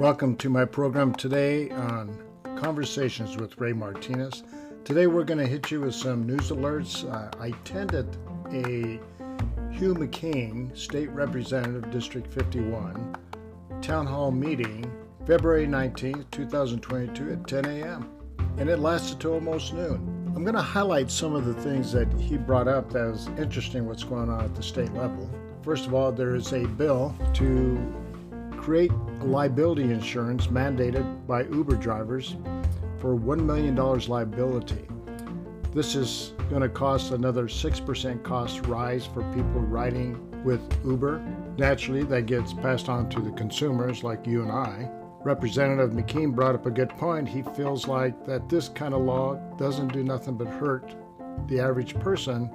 Welcome to my program today on Conversations with Ray Martinez. Today we're going to hit you with some news alerts. I attended a Hugh McKean, State Representative, District 51, Town Hall meeting February 19th, 2022 at 10 a.m. and it lasted till almost noon. I'm going to highlight some of the things that he brought up that was interesting what's going on at the state level. First of all, there is a bill to create liability insurance mandated by Uber drivers for $1 million liability. This is going to cost another 6% cost rise for people riding with Uber. Naturally, that gets passed on to the consumers like you and I. Representative McKean brought up a good point. He feels like that this kind of law doesn't do nothing but hurt the average person,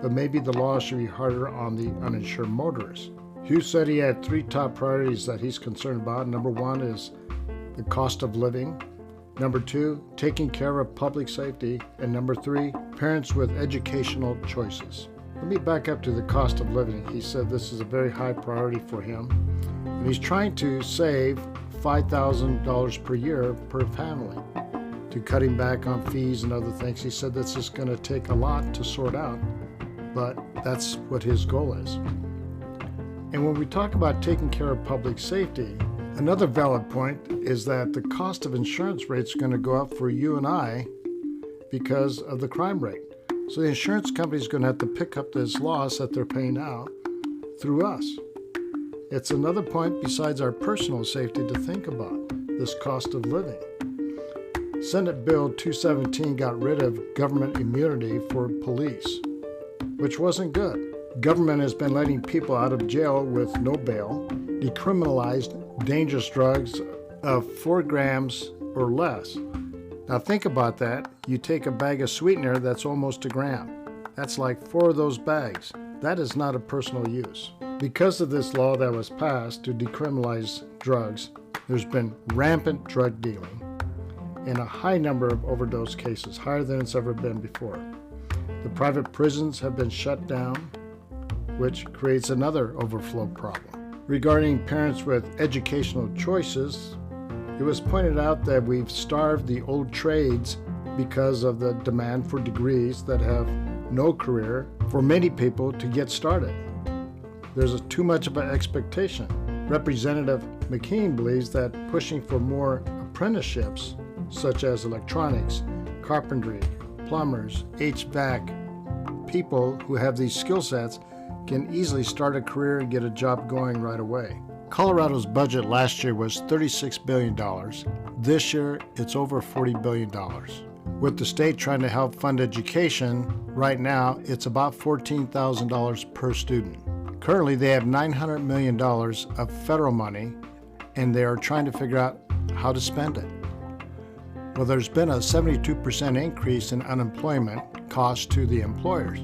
but maybe the law should be harder on the uninsured motorists. Hugh said he had three top priorities that he's concerned about. Number one is the cost of living. Number two, taking care of public safety. And number three, parents with educational choices. Let me back up to the cost of living. He said this is a very high priority for him. And he's trying to save $5,000 per year per family to cutting back on fees and other things. He said that's just going to take a lot to sort out, but that's what his goal is. And when we talk about taking care of public safety, another valid point is that the cost of insurance rates are going to go up for you and I because of the crime rate. So the insurance company is going to have to pick up this loss that they're paying out through us. It's another point besides our personal safety to think about, this cost of living. Senate Bill 217 got rid of government immunity for police, which wasn't good. Government has been letting people out of jail with no bail, decriminalized dangerous drugs of 4 grams or less. Now think about that. You take a bag of sweetener that's almost a gram. That's like 4 of those bags. That is not a personal use. Because of this law that was passed to decriminalize drugs, there's been rampant drug dealing and a high number of overdose cases, higher than it's ever been before. The private prisons have been shut down, which creates another overflow problem. Regarding parents with educational choices, it was pointed out that we've starved the old trades because of the demand for degrees that have no career for many people to get started. There's too much of an expectation. Representative McKean believes that pushing for more apprenticeships, such as electronics, carpentry, plumbers, HVAC, people who have these skill sets can easily start a career and get a job going right away. Colorado's budget last year was $36 billion. This year, it's over $40 billion. With the state trying to help fund education, right now, it's about $14,000 per student. Currently, they have $900 million of federal money, and they are trying to figure out how to spend it. Well, there's been a 72% increase in unemployment costs to the employers,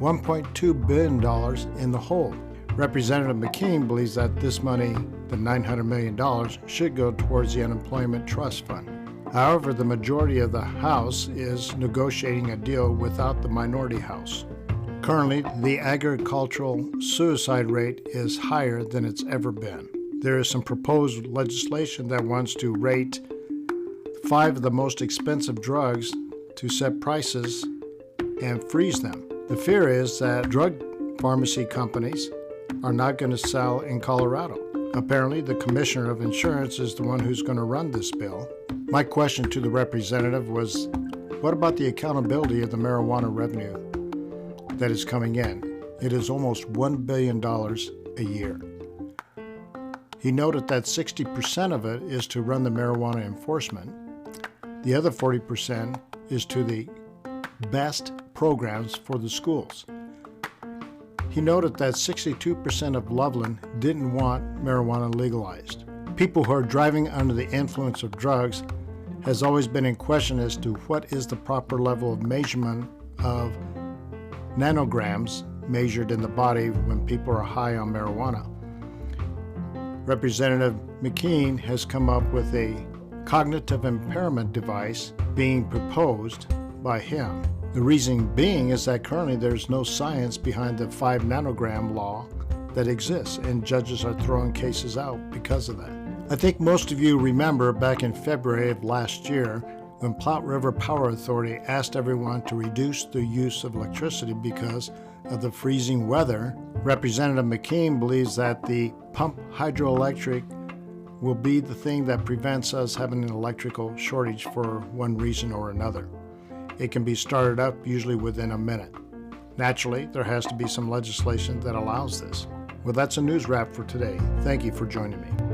$1.2 billion in the hole. Representative McKean believes that this money, the $900 million, should go towards the Unemployment Trust Fund. However, the majority of the House is negotiating a deal without the minority House. Currently, the agricultural suicide rate is higher than it's ever been. There is some proposed legislation that wants to rate 5 of the most expensive drugs to set prices and freeze them. The fear is that drug pharmacy companies are not going to sell in Colorado. Apparently, the Commissioner of Insurance is the one who's going to run this bill. My question to the representative was, what about the accountability of the marijuana revenue that is coming in? It is almost $1 billion a year. He noted that 60% of it is to run the marijuana enforcement. The other 40% is to the best programs for the schools. He noted that 62% of Loveland didn't want marijuana legalized. People who are driving under the influence of drugs has always been in question as to what is the proper level of measurement of nanograms measured in the body when people are high on marijuana. Representative McKean has come up with a cognitive impairment device being proposed by him. The reason being is that currently there's no science behind the 5 nanogram law that exists, and judges are throwing cases out because of that. I think most of you remember back in February of last year when Platte River Power Authority asked everyone to reduce the use of electricity because of the freezing weather. Representative McKean believes that the pump hydroelectric will be the thing that prevents us having an electrical shortage for one reason or another. It can be started up usually within a minute. Naturally, there has to be some legislation that allows this. Well, that's a news wrap for today. Thank you for joining me.